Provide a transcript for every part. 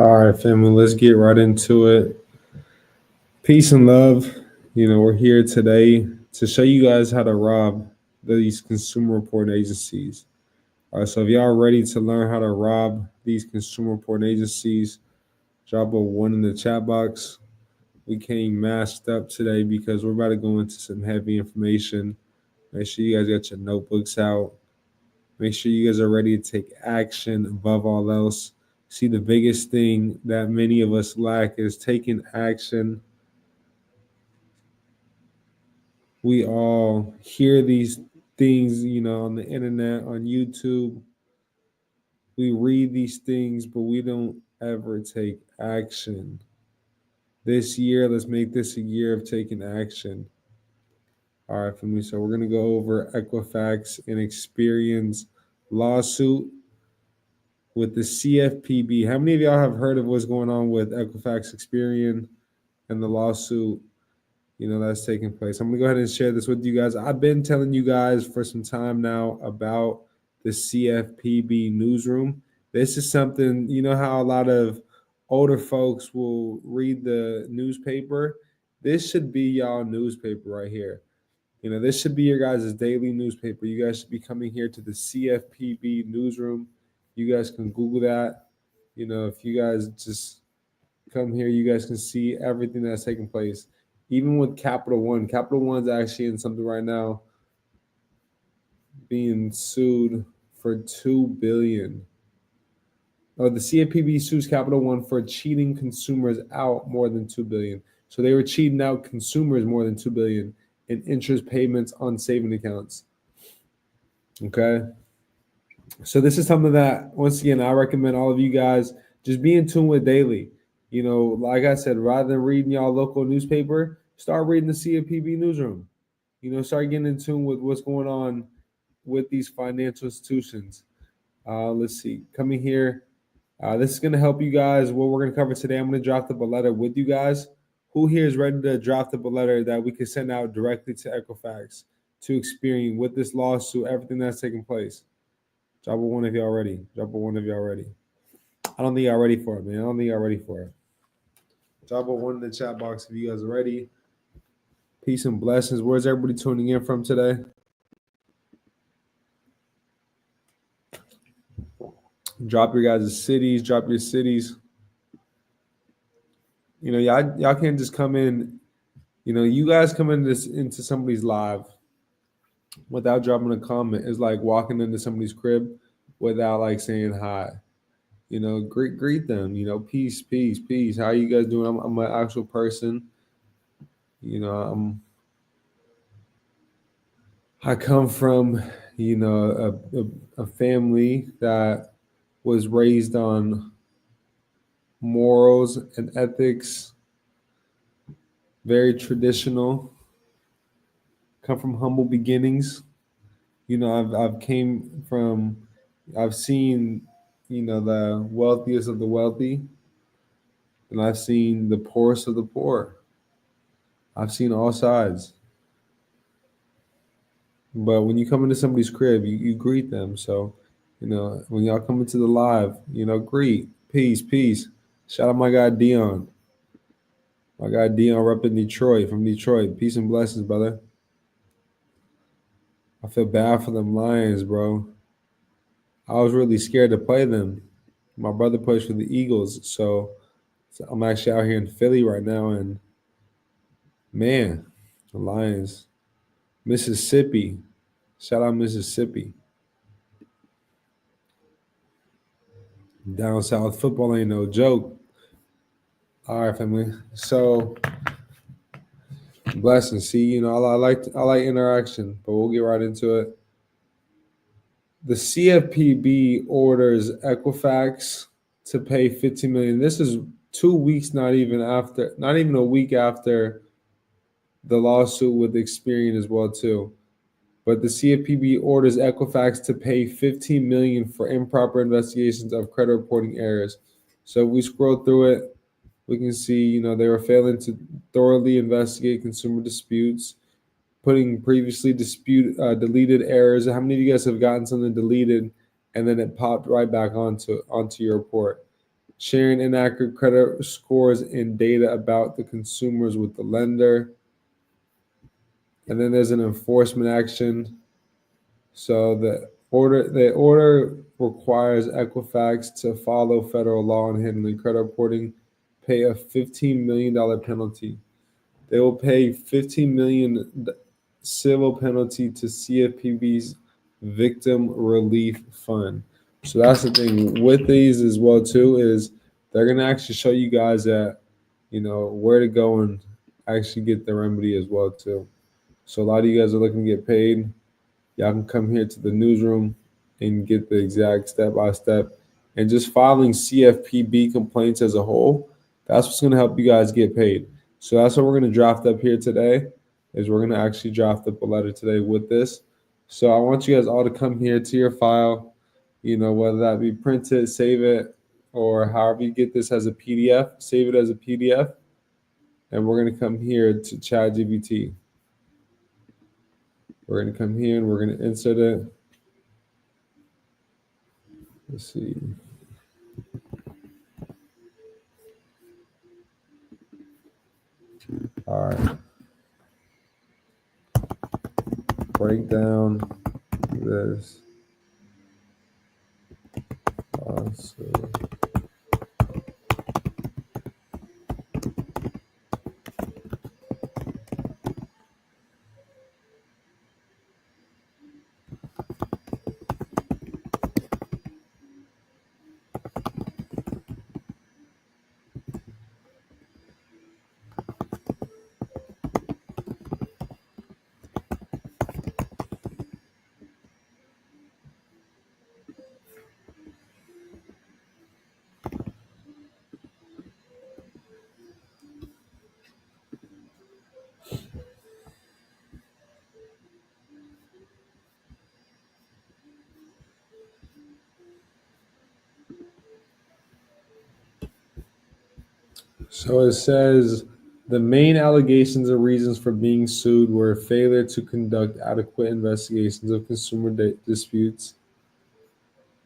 All right, family, let's get right into it. Peace and love. We're here today to show you guys how to rob these consumer reporting agencies. All right, so if y'all are ready to learn how to rob these consumer reporting agencies, drop a one in the chat box. We came masked up today because we're about to go into some heavy information. Make sure you guys got your notebooks out. Make sure you guys are ready to take action above all else. See, the biggest thing that many of us lack is taking action. We all hear these things, on the internet, on YouTube. We read these things, but we don't ever take action. This year, let's make this a year of taking action. All right, family. So we're going to go over Equifax and Experian's lawsuit with the CFPB. How many of y'all have heard of what's going on with Equifax Experian and the lawsuit, that's taking place? I'm going to go ahead and share this with you guys. I've been telling you guys for some time now about the CFPB newsroom. This is something, how a lot of older folks will read the newspaper. This should be y'all newspaper right here. This should be your guys' daily newspaper. You guys should be coming here to the CFPB newsroom. You guys can Google that. If you guys just come here, you guys can see everything that's taking place. Even with Capital One. Capital One's actually in something right now, being sued for $2 billion. The CFPB sues Capital One for cheating consumers out more than $2 billion. So they were cheating out consumers more than $2 billion in interest payments on saving accounts. Okay. So this is something that, once again, I recommend all of you guys just be in tune with daily. Like I said, rather than reading y'all local newspaper, start reading the CFPB newsroom. Start getting in tune with what's going on with these financial institutions. Let's see. Coming here, this is going to help you guys. What we're going to cover today, I'm going to draft up a letter with you guys. Who here is ready to draft up a letter that we can send out directly to Equifax, to Experian, with this lawsuit, everything that's taking place? Drop a one if y'all ready. Drop a one if y'all ready. I don't think y'all ready for it, man. I don't think y'all ready for it. Drop a one in the chat box if you guys are ready. Peace and blessings. Where's everybody tuning in from today? Drop your guys' cities. Drop your cities. Y'all can't just come in. You guys come into somebody's live without dropping a comment. It's like walking into somebody's crib without like saying hi. Greet them. Peace, peace, peace. How you guys doing? I'm an actual person. I come from, a family that was raised on morals and ethics, very traditional, come from humble beginnings. I've seen, the wealthiest of the wealthy, and I've seen the poorest of the poor. I've seen all sides. But when you come into somebody's crib, you greet them. So, when y'all come into the live, greet, peace, peace. Shout out my guy Dion. My guy Dion repping Detroit, from Detroit. Peace and blessings, brother. I feel bad for them Lions, bro. I was really scared to play them. My brother plays for the Eagles, so I'm actually out here in Philly right now, and man, the Lions. Mississippi. Shout out Mississippi. Down south football ain't no joke. All right, family. So blessings. See, I like interaction, but we'll get right into it. The CFPB orders Equifax to pay $15 million. This is 2 weeks, not even a week after the lawsuit with Experian as well too. But the CFPB orders Equifax to pay $15 million for improper investigations of credit reporting errors. So if we scroll through it, we can see, they were failing to thoroughly investigate consumer disputes, putting previously deleted errors. How many of you guys have gotten something deleted and then it popped right back onto your report? sharing inaccurate credit scores and data about the consumers with the lender. And then there's an enforcement action. So the order requires Equifax to follow federal law on handling credit reporting, pay a $15 million penalty. They will pay $15 million civil penalty to CFPB's Victim Relief Fund. So that's the thing with these as well too, is they're gonna actually show you guys that, where to go and actually get the remedy as well too. So a lot of you guys are looking to get paid. Y'all can come here to the newsroom and get the exact step by step. And just filing CFPB complaints as a whole, that's what's going to help you guys get paid. So that's what we're going to draft up here today, is we're going to actually draft up a letter today with this. So I want you guys all to come here to your file, whether that be print it, save it, or however you get this as a PDF, save it as a PDF. And we're going to come here to ChatGPT. We're going to come here and we're going to insert it. Let's see. All right. Break down this. So it says the main allegations or reasons for being sued were failure to conduct adequate investigations of consumer disputes.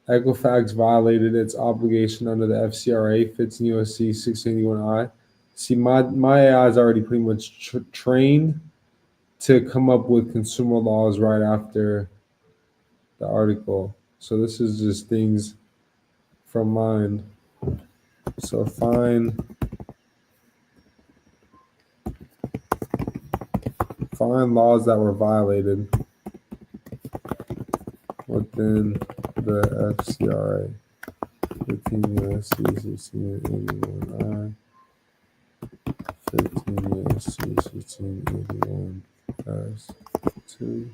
Equifax violated its obligation under the FCRA, 15 U.S.C. 681I. See, my AI is already pretty much trained to come up with consumer laws right after the article. So this is just things from mine. So find laws that were violated within the FCRA, 15 U.S.C. 1681I, 15 U.S.C. 1681 2.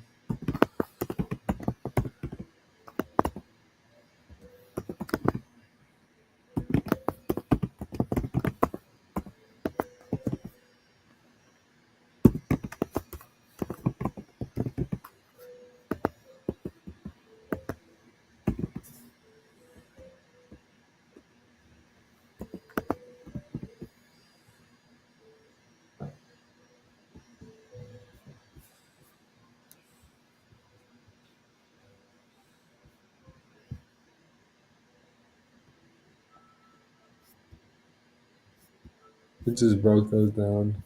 It just broke those down.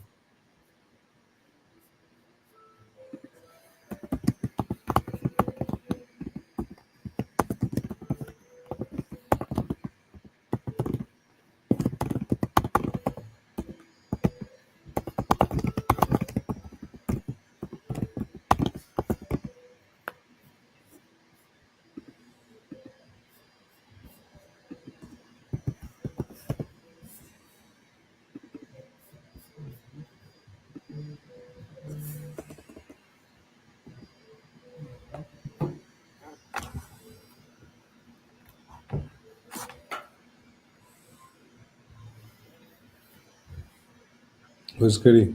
Who's Goody?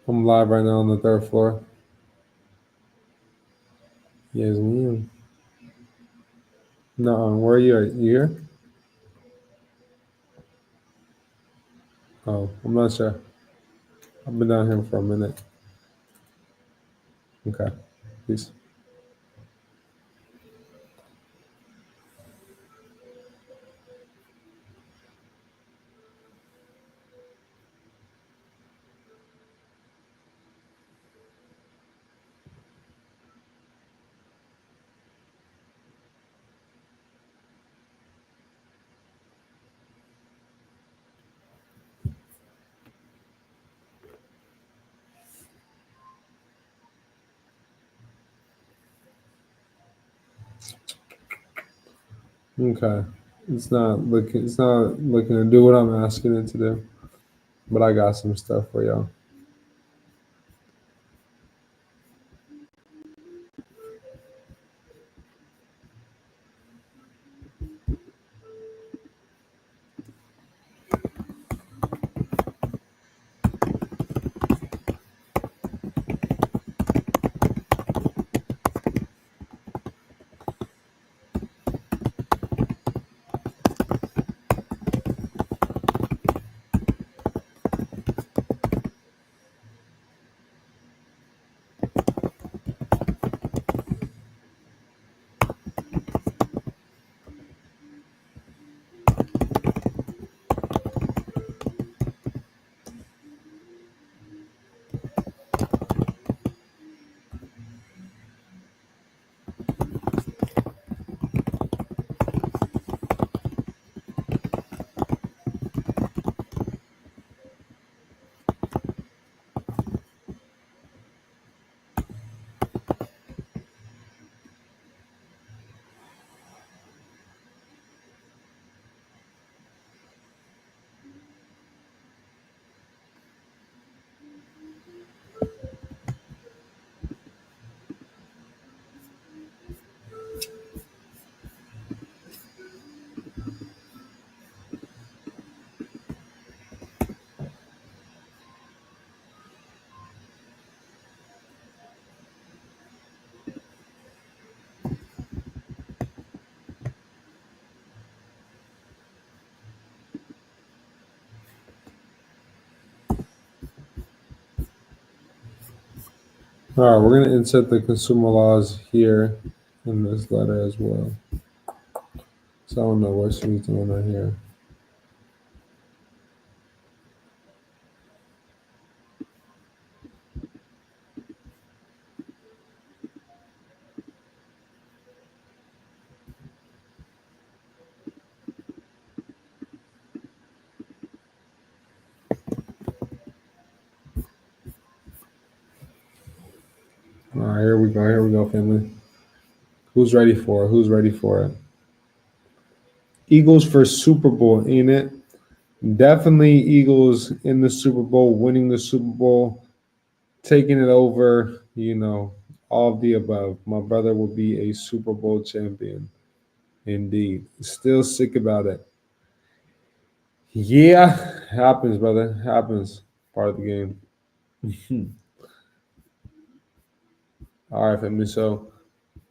I'm live right now on the 3rd floor. Yes, ma'am. No, where are you at? You here? Oh, I'm not sure. I've been down here for a minute. Okay. Peace. Okay. It's not looking to do what I'm asking it to do. But I got some stuff for y'all. All right, we're gonna insert the consumer laws here in this letter as well. So I don't know what she's doing right here. All right, here we go. Here we go, family. Who's ready for it? Who's ready for it? Eagles for Super Bowl, ain't it? Definitely Eagles in the Super Bowl, winning the Super Bowl, taking it over, all of the above. My brother will be a Super Bowl champion. Indeed. Still sick about it. Yeah, happens, brother. Happens. Part of the game. All right, family. So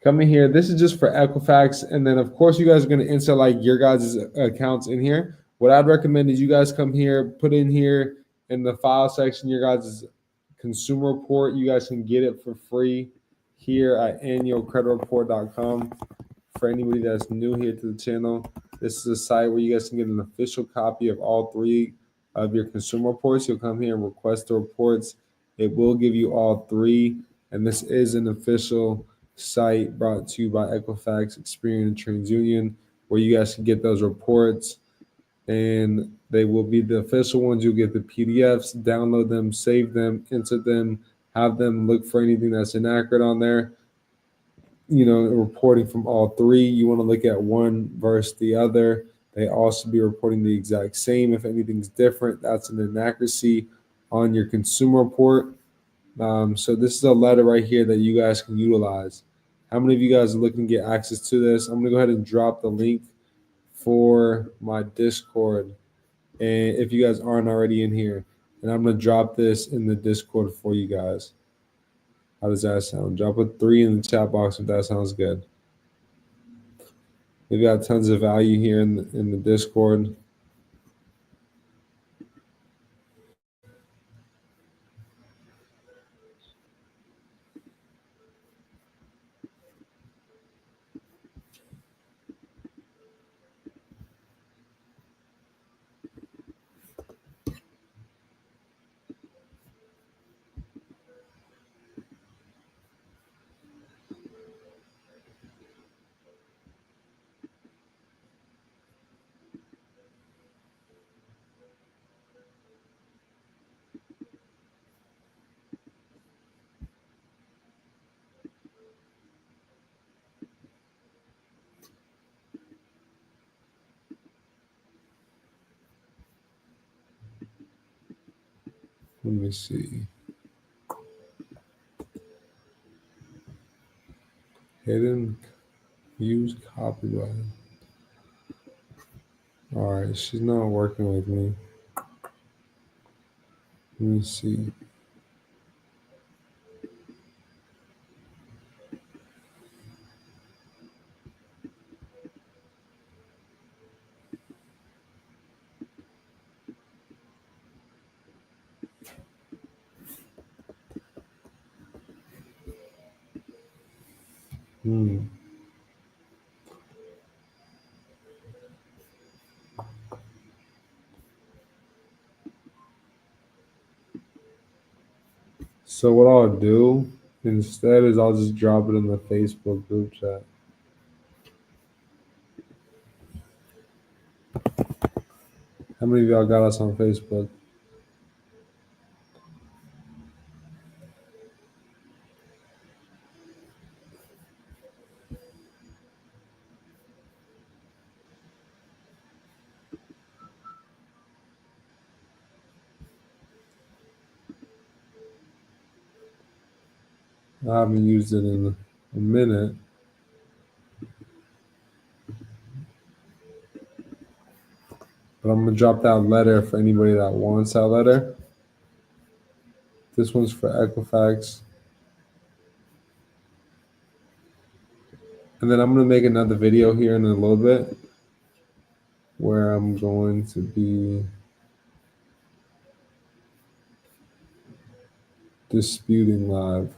come in here. This is just for Equifax. And then, of course, you guys are going to insert like your guys' accounts in here. What I'd recommend is you guys come here, put in here in the file section your guys' consumer report. You guys can get it for free here at annualcreditreport.com. For anybody that's new here to the channel, this is a site where you guys can get an official copy of all three of your consumer reports. You'll come here and request the reports. It will give you all three. And this is an official site brought to you by Equifax Experian and TransUnion, where you guys can get those reports. And they will be the official ones. You'll get the PDFs, download them, save them, insert them, have them look for anything that's inaccurate on there. Reporting from all three. You want to look at one versus the other. They also be reporting the exact same. If anything's different, that's an inaccuracy on your consumer report. So this is a letter right here that you guys can utilize. How many of you guys are looking to get access to this? I'm going to go ahead and drop the link for my Discord. And if you guys aren't already in here, and I'm going to drop this in the Discord for you guys. How does that sound? Drop a 3 in the chat box if that sounds good. We've got tons of value here in the Discord. Let me see. Hidden use copyright. All right, she's not working with me. Let me see. So what I'll do instead is I'll just drop it in the Facebook group chat. How many of y'all got us on Facebook? I haven't used it in a minute. But I'm gonna drop that letter for anybody that wants that letter. This one's for Equifax. And then I'm gonna make another video here in a little bit where I'm going to be disputing live.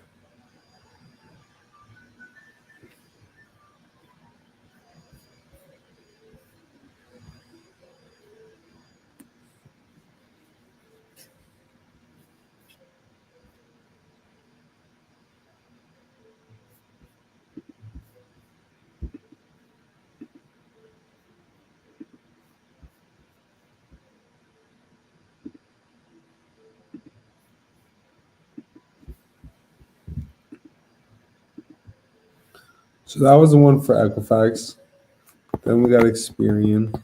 So that was the one for Equifax. Then we got Experian.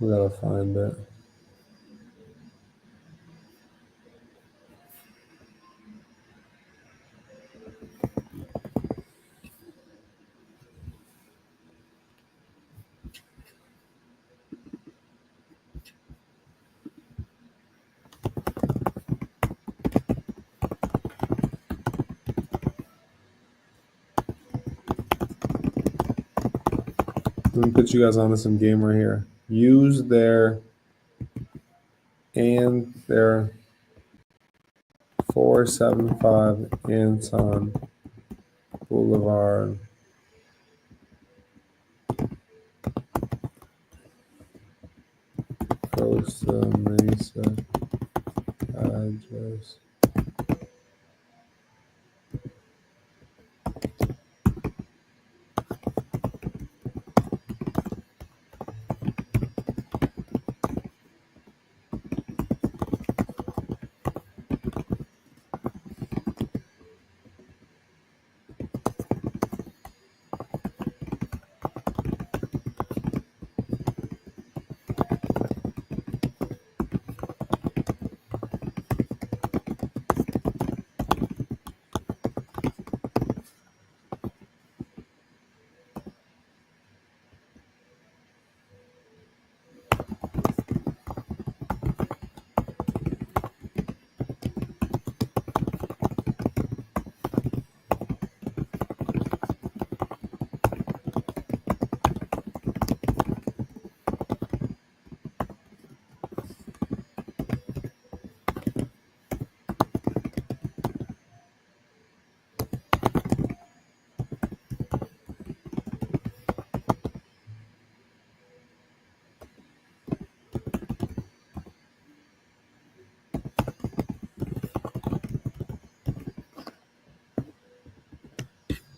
We gotta find it. Let me put you guys onto some game right here. Use their 475 Anton Boulevard. Costa Mesa address.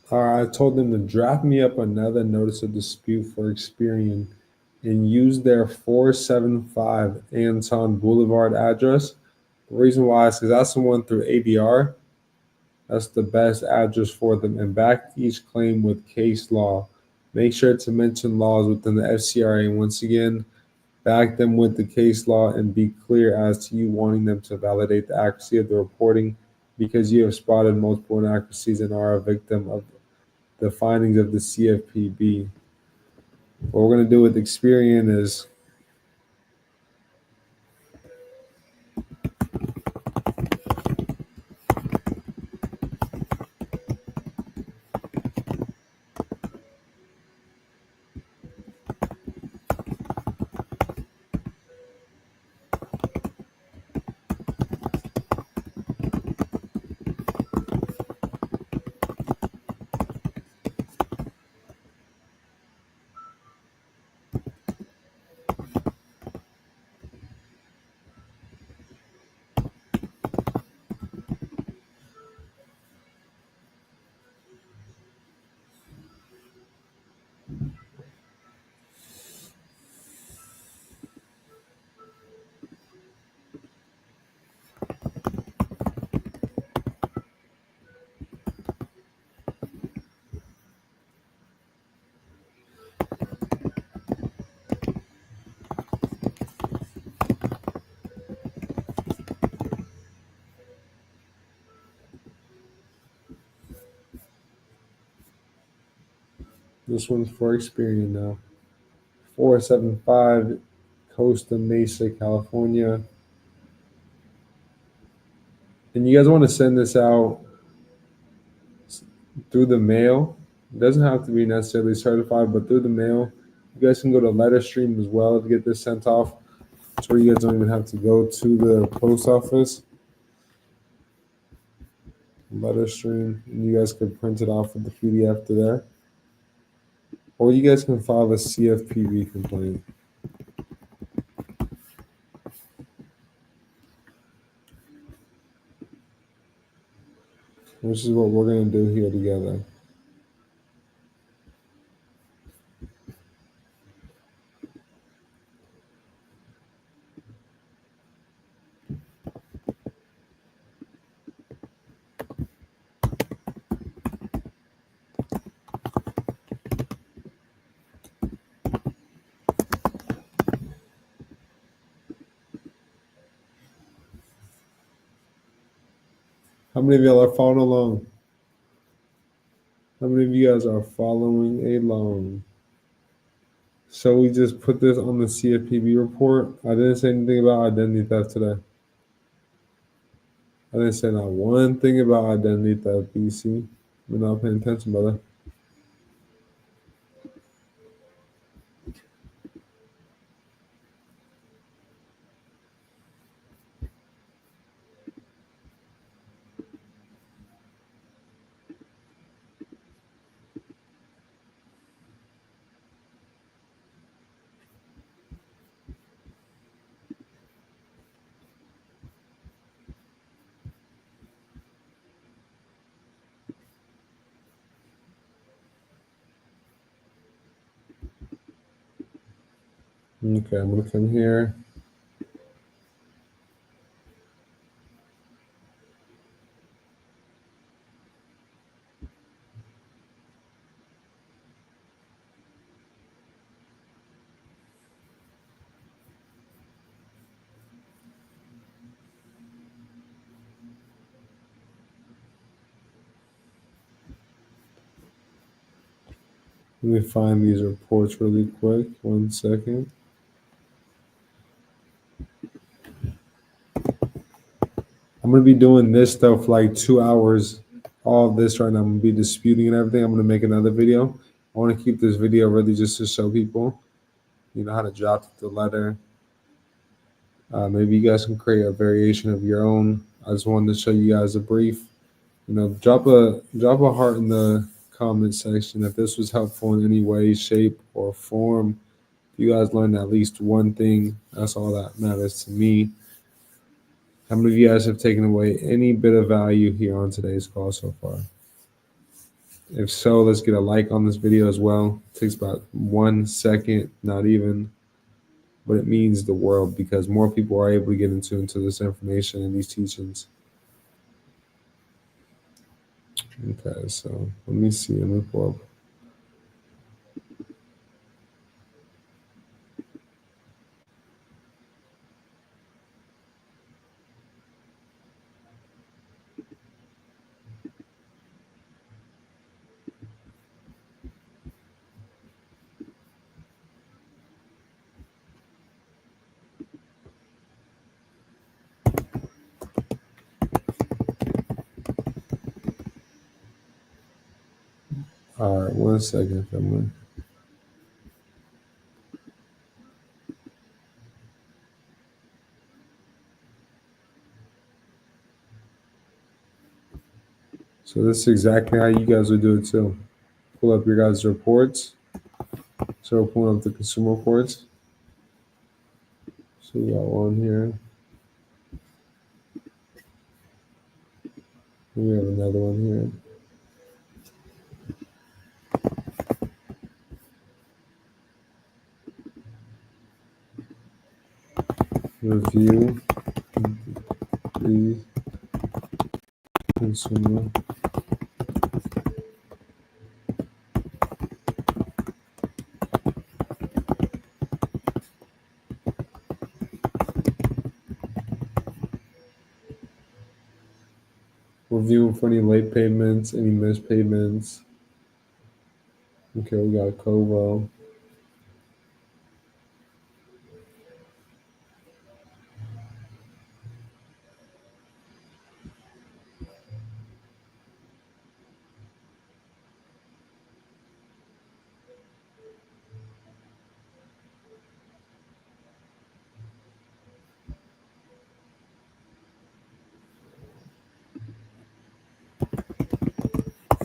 All right, I told them to draft me up another notice of dispute for Experian and use their 475 Anton Boulevard address. The reason why is because that's the one through ABR. That's the best address for them, and back each claim with case law. Make sure to mention laws within the FCRA. And once again, back them with the case law and be clear as to you wanting them to validate the accuracy of the reporting because you have spotted multiple inaccuracies and are a victim of the findings of the CFPB. What we're going to do with Experian is this one's for Experian now. 475 Costa Mesa, California. And you guys want to send this out through the mail. It doesn't have to be necessarily certified, but through the mail. You guys can go to LetterStream as well to get this sent off. That's where you guys don't even have to go to the post office. LetterStream, and you guys can print it off with the PDF to there. Or you guys can file a CFPB complaint. Which is what we're going to do here together. How many of y'all are following along? How many of you guys are following along? So we just put this on the CFPB report. I didn't say anything about identity theft today. I didn't say not one thing about identity theft, BC. We're not paying attention, brother. Okay, I'm gonna come here. Let me find these reports really quick. 1 second. I'm gonna be doing this stuff for like 2 hours. All of this right now. I'm gonna be disputing and everything. I'm gonna make another video. I want to keep this video really just to show people, how to drop the letter. Maybe you guys can create a variation of your own. I just wanted to show you guys a brief. Drop a heart in the comment section if this was helpful in any way, shape, or form. If you guys learned at least one thing, that's all that matters to me. How many of you guys have taken away any bit of value here on today's call so far? If so, let's get a like on this video as well. It takes about 1 second, not even, but it means the world because more people are able to get into this information and these teachings. Okay, so let me see. Let me pull up. right, 1 second, family. So this is exactly how you guys would do it too. Pull up your guys' reports. So we're pulling up the consumer reports. So we got one here. And we have another one here. Review the consumer. Review for any late payments, any missed payments. Okay, we got Covo.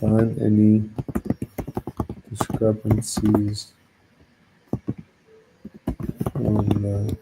Find any discrepancies on the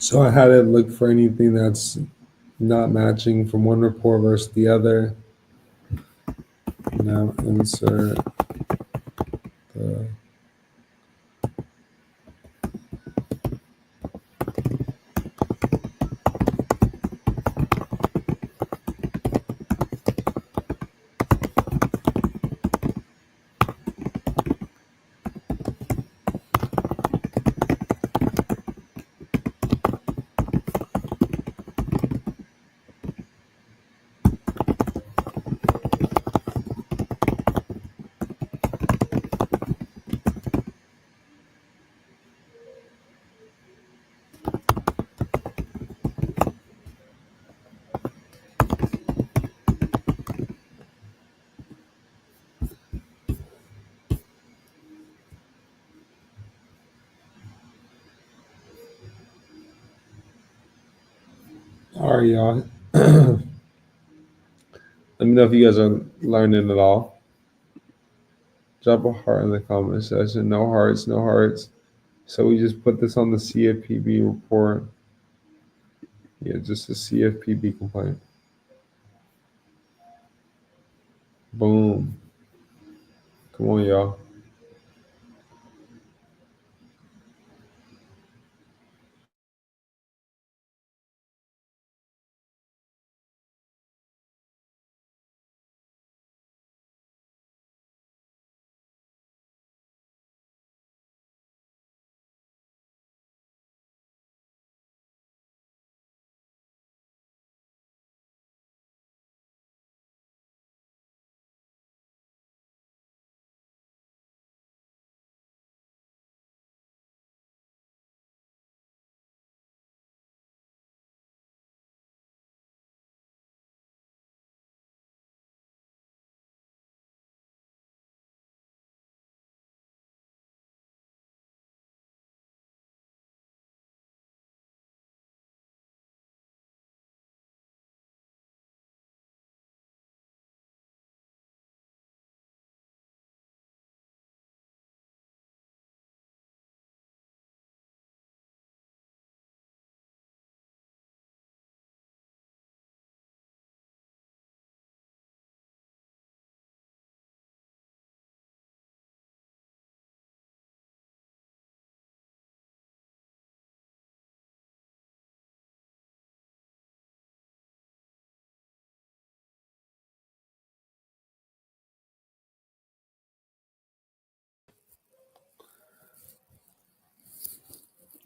So I had it look for anything that's not matching from one report versus the other. Now insert the all right, y'all. Let me know if you guys are learning at all. Drop a heart in the comment section. No hearts, no hearts. So we just put this on the CFPB report. Yeah, just a CFPB complaint. Boom. Come on, y'all.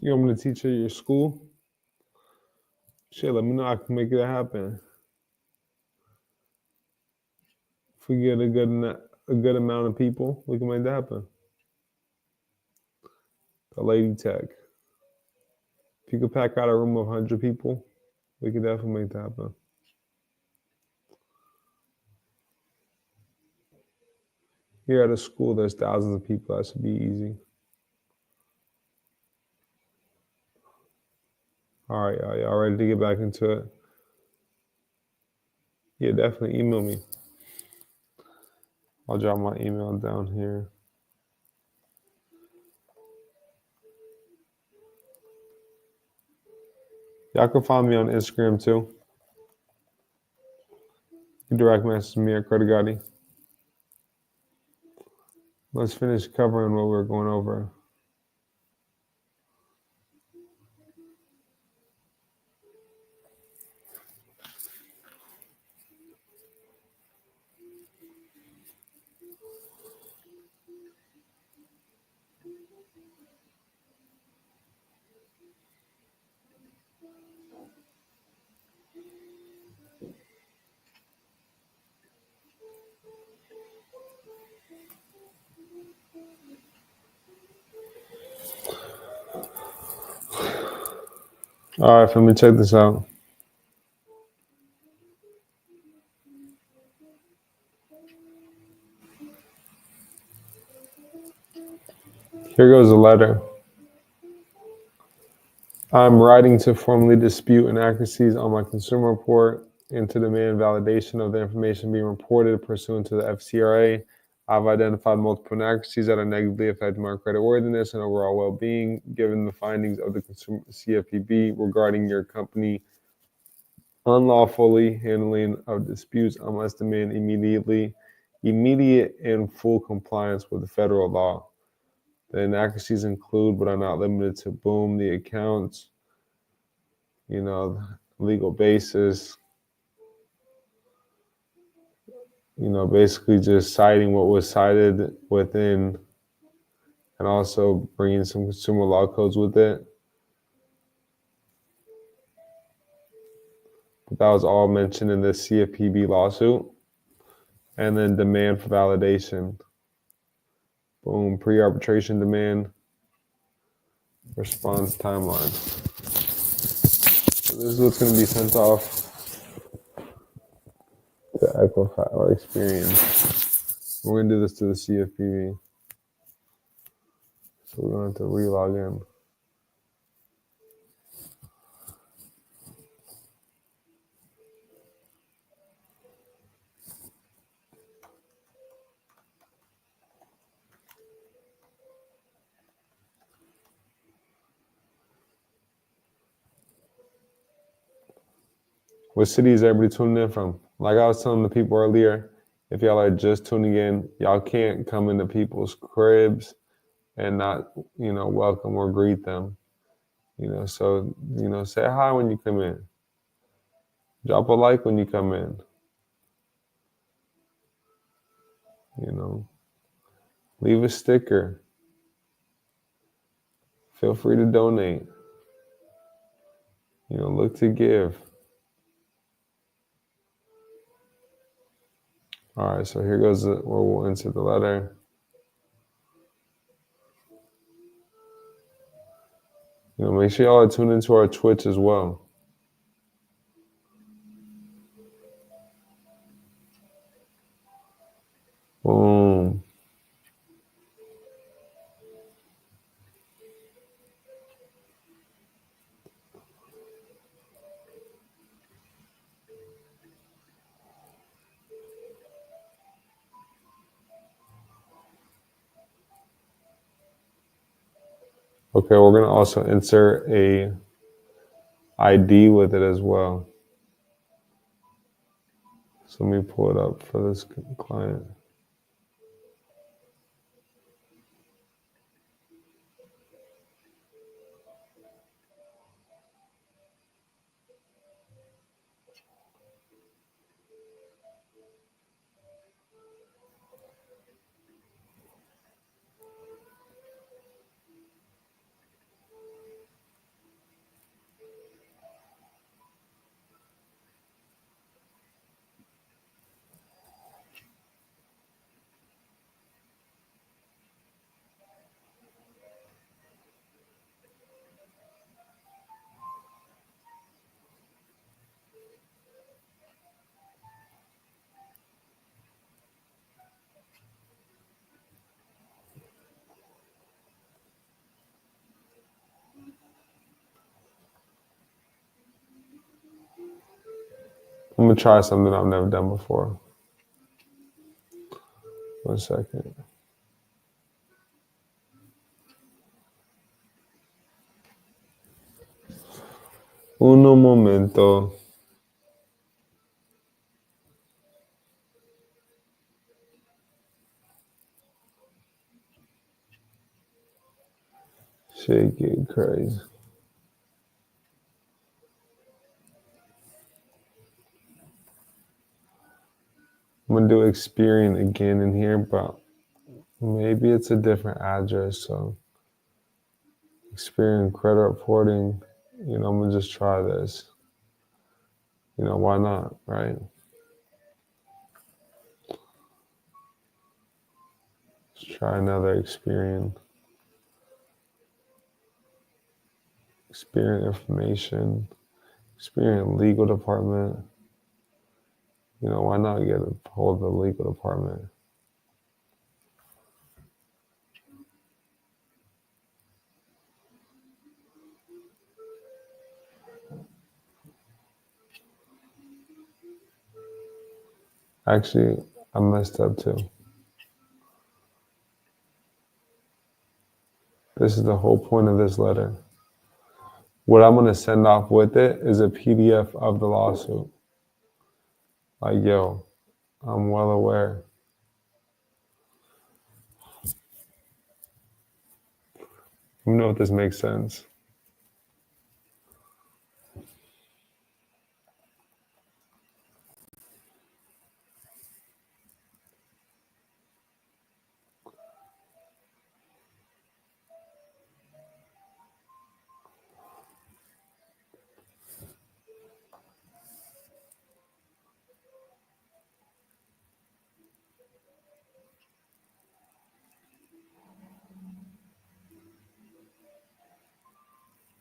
You want me to teach at your school? Shit, let me know. I can make it happen. If we get a good amount of people, we can make that happen. The lady tech. If you could pack out a room of 100 people, we could definitely make that happen. Here at a school, there's thousands of people. That should be easy. All right, y'all ready to get back into it? Yeah, definitely email me. I'll drop my email down here. Y'all can find me on Instagram too. You can direct message me at Credit Gotti. Let's finish covering what we're going over. All right, let me check this out. Here goes a letter. I'm writing to formally dispute inaccuracies on my consumer report and to demand validation of the information being reported pursuant to the FCRA. I've identified multiple inaccuracies that are negatively affecting my creditworthiness and overall well-being, given the findings of the consumer CFPB regarding your company unlawfully handling of disputes. I must demand immediate and full compliance with the federal law. The inaccuracies include, but are not limited to, boom, the accounts, legal basis, basically just citing what was cited within and also bringing some consumer law codes with it. But that was all mentioned in the CFPB lawsuit. And then demand for validation. Boom, pre-arbitration demand, response timeline. So this is what's going to be sent off to Equifax or Experian. We're going to do this to the CFPB. So we're going to have to re-log in. What city is everybody tuning in from? Like I was telling the people earlier, if y'all are just tuning in, y'all can't come into people's cribs and not, welcome or greet them. So, say hi when you come in. Drop a like when you come in. Leave a sticker. Feel free to donate. Look to give. All right, so here goes where we'll insert the letter. Make sure y'all are tuned into our Twitch as well. Boom. Okay, we're going to also insert a ID with it as well. So let me pull it up for this client. I'm going to try something I've never done before. 1 second. Uno momento. Shit get crazy. I'm going to do Experian again in here, but maybe it's a different address. So Experian credit reporting, I'm going to just try this. Why not, right? Let's try another Experian. Experian information. Experian legal department. Why not get a hold of the legal department? Actually, I messed up too. This is the whole point of this letter. What I'm going to send off with it is a PDF of the lawsuit. Like, yo, I'm well aware. Let me know if this makes sense.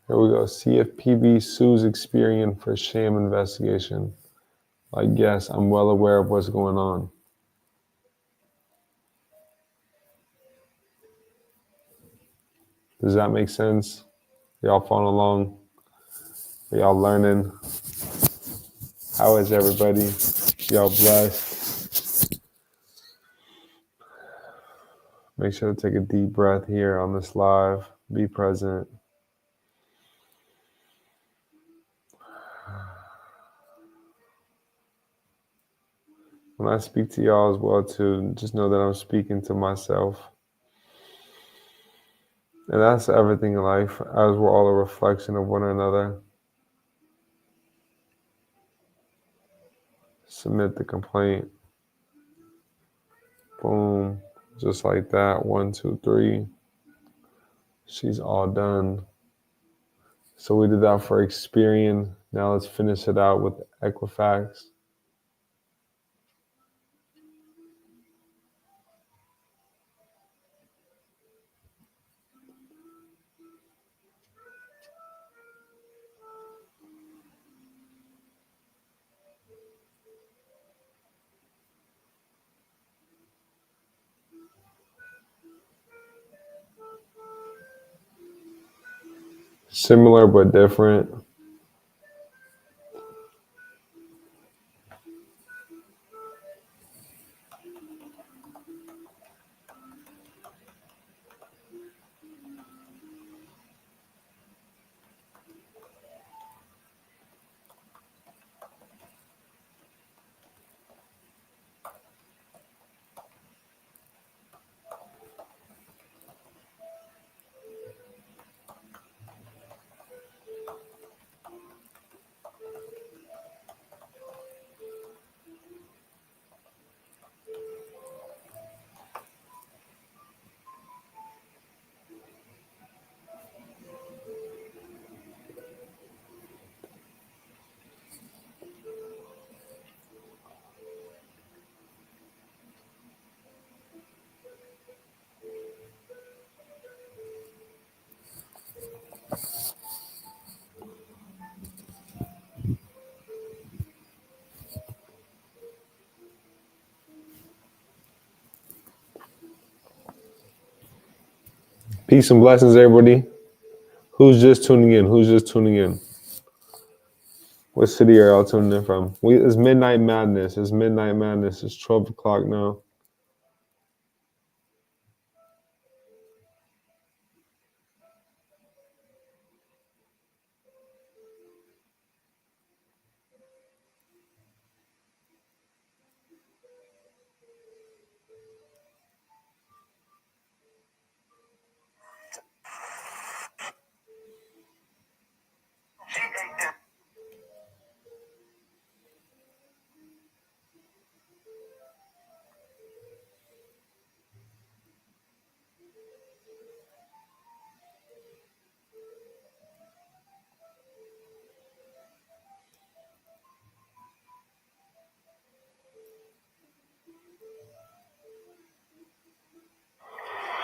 Here we go. CFPB Sues Experian for sham investigation. Like, yes, I'm well aware of what's going on. Does that make sense? Y'all following along? Are y'all learning? How is everybody? Y'all blessed? Make sure to take a deep breath here on this live. Be present. When I speak to y'all as well too, just know that I'm speaking to myself. And that's everything in life, as we're all a reflection of one another. Submit the complaint. Boom. Just like that. 1, 2, 3. She's all done. So we did that for Experian. Now let's finish it out with Equifax. Similar but different. Peace and blessings, everybody. Who's just tuning in? What city are y'all tuning in from? It's Midnight Madness. It's Midnight Madness. It's 12 o'clock now.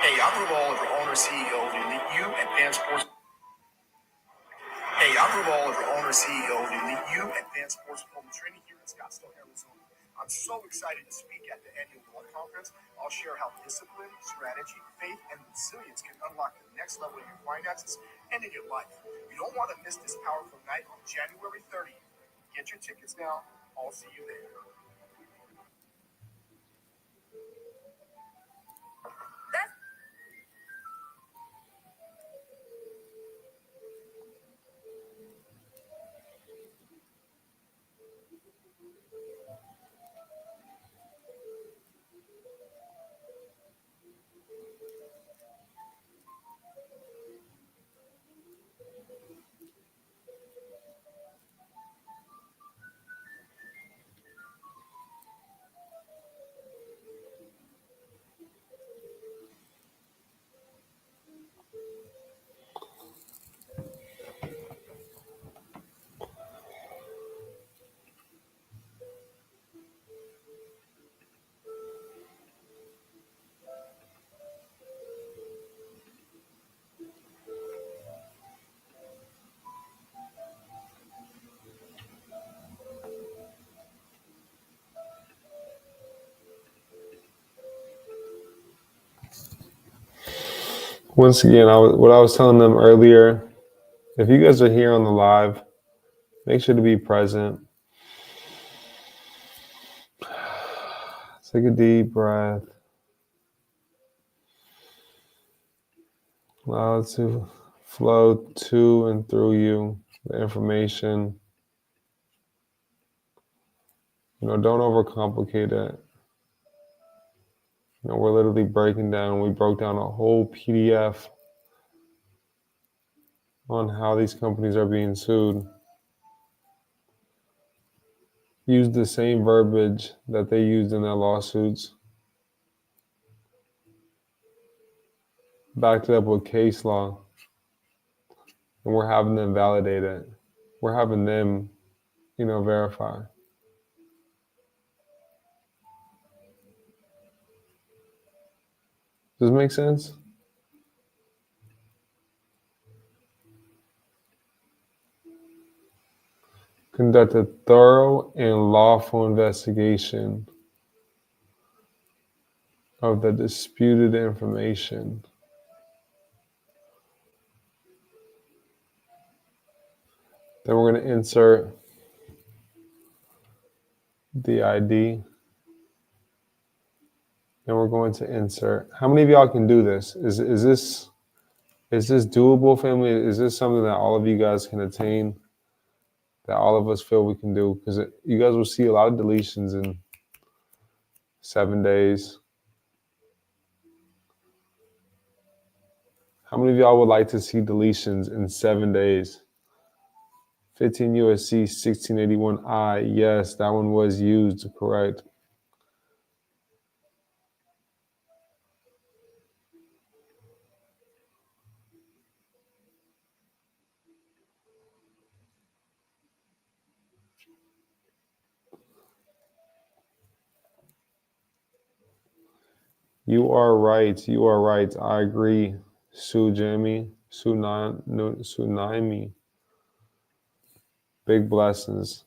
Hey, I'm Ruval, your owner CEO of Elite U Advanced Sports. Hey, I'm Ruval, your owner CEO of Elite U Advanced Sports Performance Training here in Scottsdale, Arizona. I'm so excited to speak at the annual Law Conference. I'll share how discipline, strategy, faith, and resilience can unlock the next level in your finances and in your life. You don't want to miss this powerful night on January 30th. Get your tickets now. I'll see you there. Once again, what I was telling them earlier, if you guys are here on the live, make sure to be present. Take a deep breath. Allow it to flow to and through you, the information. Don't overcomplicate it. We're literally breaking down. We broke down a whole PDF on how these companies are being sued. Use the same verbiage that they used in their lawsuits. Backed it up with case law. And we're having them validate it. We're having them, verify. Does it make sense? Conduct a thorough and lawful investigation of the disputed information. Then we're going to insert the ID. And we're going to insert. How many of y'all can do this? Is this doable, family? Is this something that all of you guys can attain? That all of us feel we can do? Because you guys will see a lot of deletions in 7 days. How many of y'all would like to see deletions in 7 days? 15 USC 1681I. Yes, that one was used, correct. You are right. You are right. I agree. Sujami, Tsunami. Big blessings.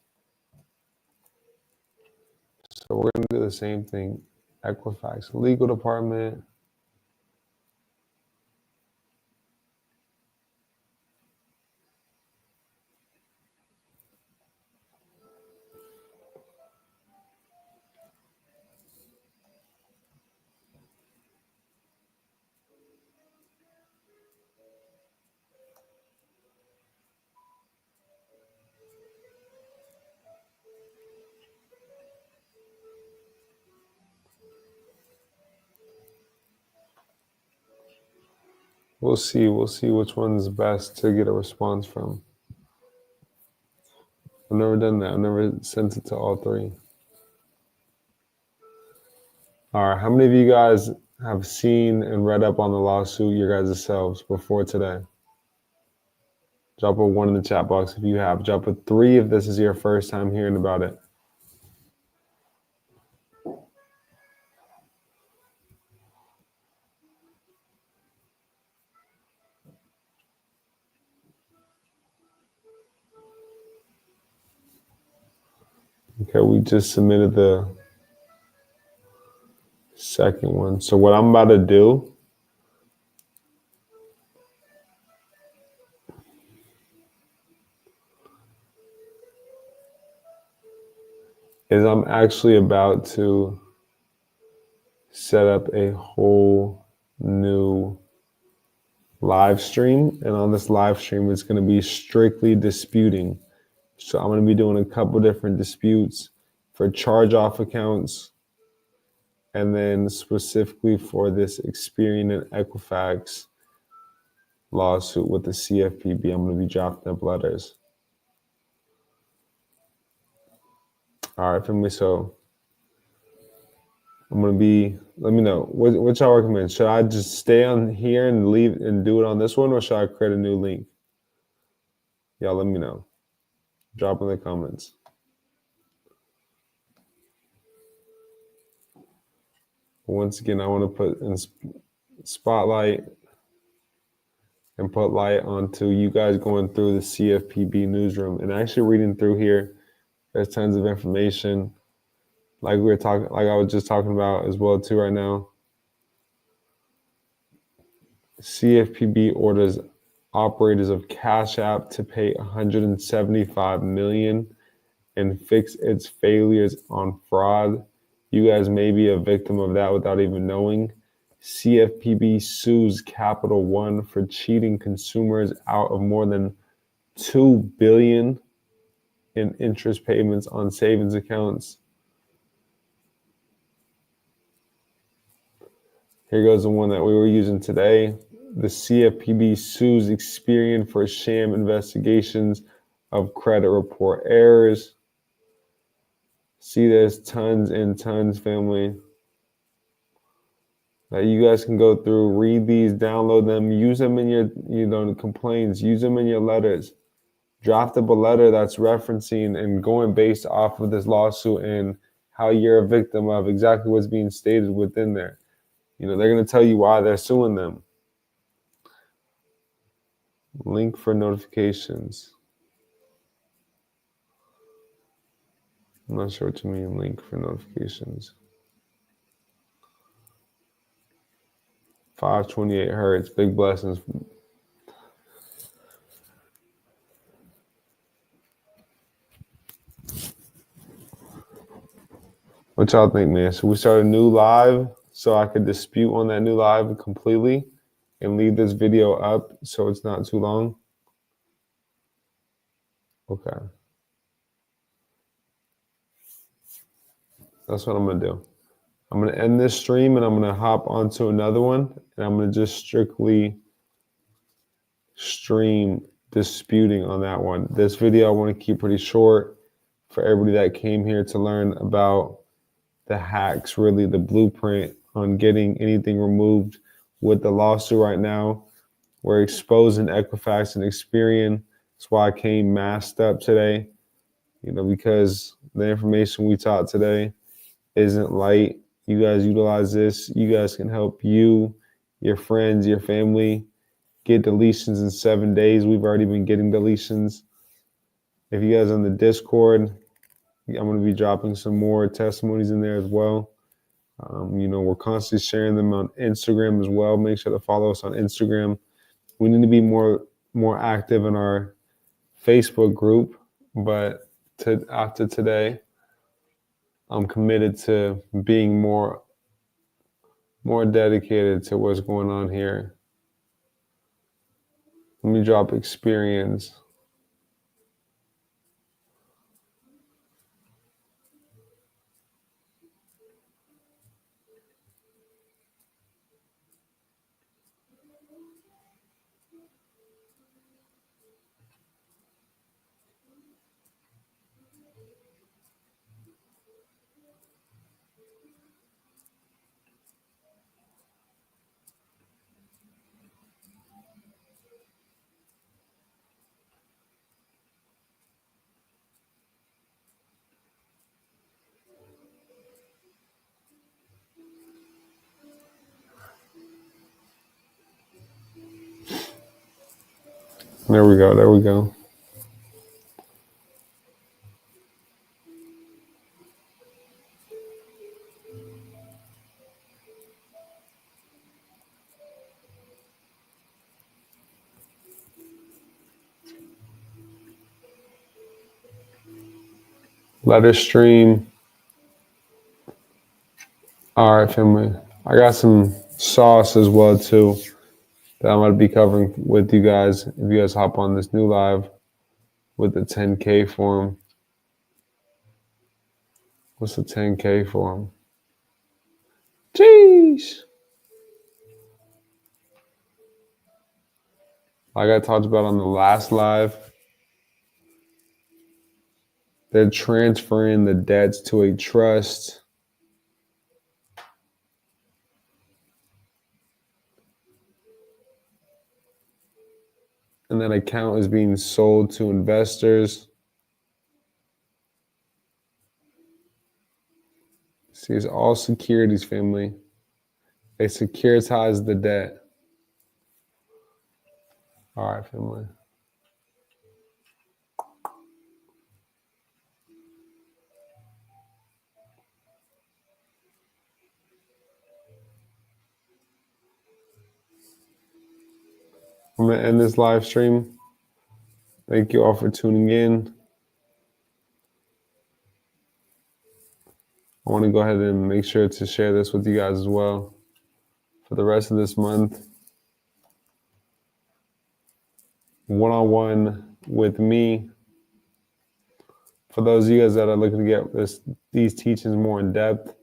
So we're going to do the same thing. Equifax legal department. We'll see. We'll see which one's best to get a response from. I've never done that. I've never sent it to all three. All right. How many of you guys have seen and read up on the lawsuit your guys' selves before today? Drop a 1 in the chat box if you have. Drop a 3 if this is your first time hearing about it. Okay, we just submitted the second one. So what I'm about to do is I'm actually about to set up a whole new live stream. And on this live stream, it's going to be strictly disputing. So I'm going to be doing a couple different disputes for charge-off accounts, and then specifically for this Experian and Equifax lawsuit with the CFPB. I'm going to be dropping up letters. All right, family. So I'm going to be, let me know. What y'all recommend? Should I just stay on here and leave and do it on this one, or should I create a new link? Y'all let me know. Drop in the comments. Once again, I want to put in spotlight and put light onto you guys going through the CFPB newsroom and actually reading through here. There's tons of information, like I was just talking about as well too right now. CFPB orders operators of Cash App to pay $175 million and fix its failures on fraud. You guys may be a victim of that without even knowing. CFPB sues Capital One for cheating consumers out of more than $2 billion in interest payments on savings accounts. Here goes the one that we were using today. The CFPB sues Experian for sham investigations of credit report errors. See, there's tons and tons, family, that you guys can go through, read these, download them, use them in your complaints, use them in your letters. Draft up a letter that's referencing and going based off of this lawsuit and how you're a victim of exactly what's being stated within there. They're going to tell you why they're suing them. Link for notifications. I'm not sure what you mean, link for notifications. 528 hertz, big blessings. What y'all think, man? Should we start a new live so I could dispute on that new live completely and leave this video up so it's not too long? Okay. That's what I'm going to do. I'm going to end this stream and I'm going to hop onto another one, and I'm going to just strictly stream disputing on that one. This video I want to keep pretty short for everybody that came here to learn about the hacks, really the blueprint on getting anything removed with the lawsuit right now. We're exposing Equifax and Experian. That's why I came masked up today, because the information we taught today isn't light. You guys utilize this. You guys can help you, your friends, your family get deletions in 7 days. We've already been getting deletions. If you guys are on the Discord, I'm going to be dropping some more testimonies in there as well. We're constantly sharing them on Instagram as well. Make sure to follow us on Instagram. We need to be more active in our Facebook group, but after today, I'm committed to being more dedicated to what's going on here. Let me drop Experians. There we go. There we go. Letter stream. All right, family. I got some sauce as well too that I'm gonna be covering with you guys. If you guys hop on this new live with the 10K form. What's the 10K form? Jeez. Like I talked about on the last live, they're transferring the debts to a trust. And that account is being sold to investors. See, it's all securities, family. They securitize the debt. All right, family. I'm going to end this live stream. Thank you all for tuning in. I want to go ahead and make sure to share this with you guys as well for the rest of this month. One-on-one with me. For those of you guys that are looking to get these teachings more in depth,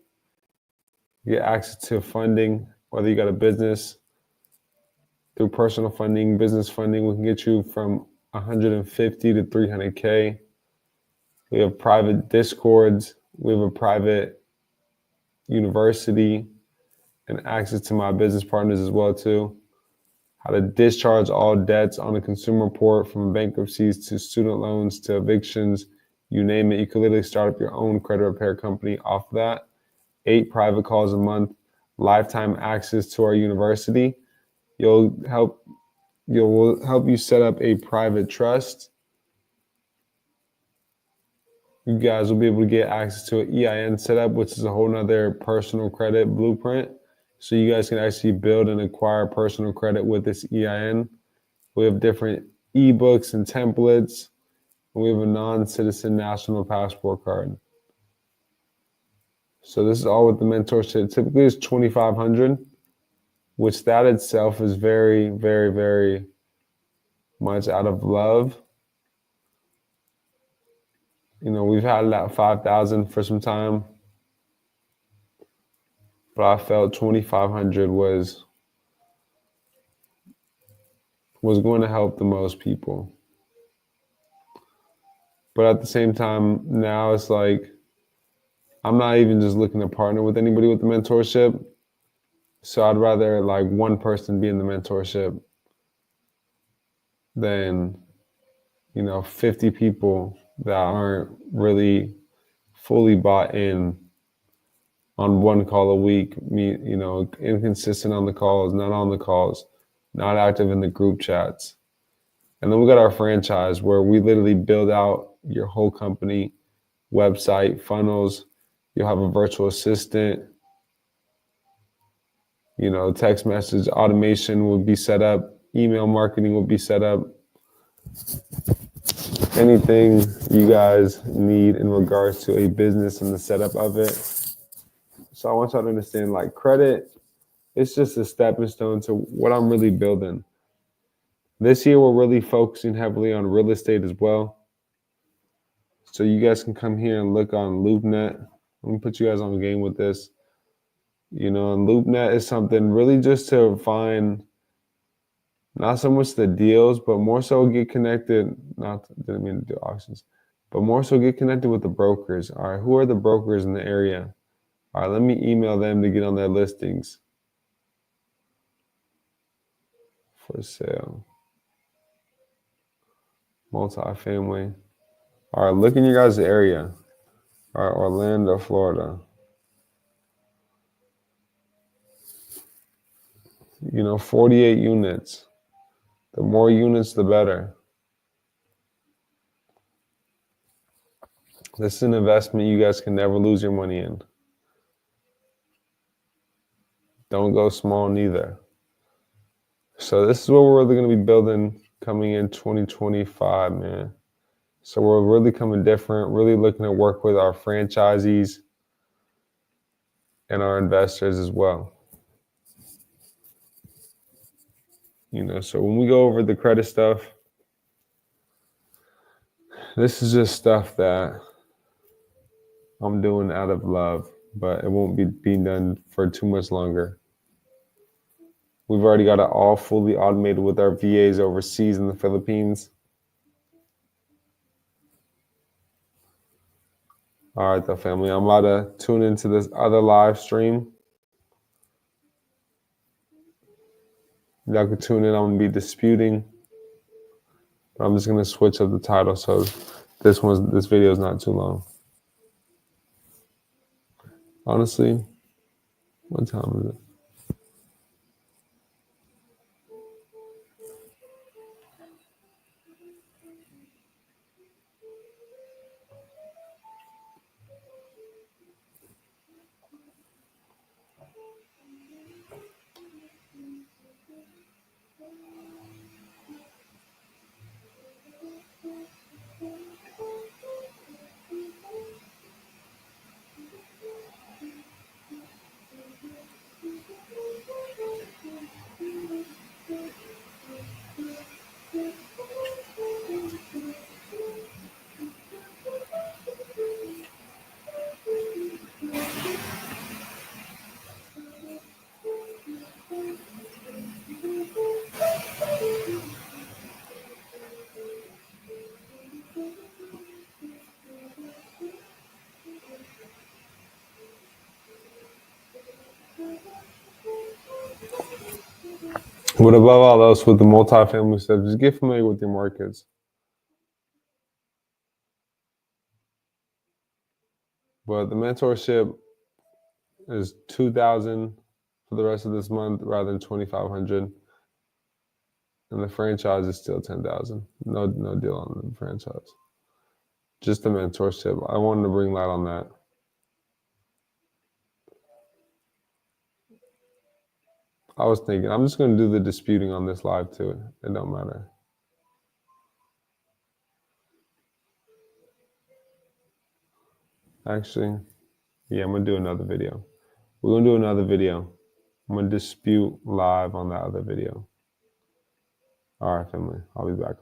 get access to funding, whether you got a business, through personal funding, business funding, we can get you from 150 to 300K. We have private Discords. We have a private university and access to my business partners as well too. How to discharge all debts on a consumer report, from bankruptcies to student loans to evictions, you name it. You can literally start up your own credit repair company off of that. 8 private calls a month, lifetime access to our university. You'll help you set up a private trust. You guys will be able to get access to an EIN setup, which is a whole nother personal credit blueprint. So you guys can actually build and acquire personal credit with this EIN. We have different ebooks and templates. And we have a non-citizen national passport card. So this is all with the mentorship. Typically it's $2,500, which that itself is very, very, very much out of love. You know, we've had that 5,000 for some time, but I felt 2,500 was going to help the most people. But at the same time, now it's like, I'm not even just looking to partner with anybody with the mentorship. So I'd rather like one person be in the mentorship than, 50 people that aren't really fully bought in on one call a week, inconsistent on the calls, not on the calls, not active in the group chats. And then we got our franchise where we literally build out your whole company, website, funnels. You'll have a virtual assistant, text message automation will be set up, email marketing will be set up. Anything you guys need in regards to a business and the setup of it. So I want y'all to understand, like, credit, it's just a stepping stone to what I'm really building. This year, we're really focusing heavily on real estate as well. So you guys can come here and look on LoopNet. I'm gonna put you guys on game with this. And LoopNet is something really just to find not so much the deals, but more so get connected. Didn't mean to do auctions, but more so get connected with the brokers. All right, who are the brokers in the area All right, let me email them to get on their listings. For sale. Multifamily. All right, look in your guys' area. All right, Orlando, Florida. 48 units. The more units, the better. This is an investment you guys can never lose your money in. Don't go small neither. So this is what we're really going to be building coming in 2025, man. So we're really coming different, really looking to work with our franchisees and our investors as well. So when we go over the credit stuff, this is just stuff that I'm doing out of love, but it won't be being done for too much longer. We've already got it all fully automated with our VAs overseas in the Philippines. All right, though, family. I'm about to tune into this other live stream. Y'all can tune in. I'm going to be disputing. I'm just going to switch up the title so this video is not too long. Honestly, what time is it? But above all else, with the multifamily stuff, just get familiar with your markets. But the mentorship is $2,000 for the rest of this month rather than $2,500, and the franchise is still $10,000. No deal on the franchise. Just the mentorship. I wanted to bring light on that. I was thinking I'm just going to do the disputing on this live too. It don't matter. Actually, yeah, I'm going to do another video. We're going to do another video. I'm going to dispute live on that other video. All right, family. I'll be back.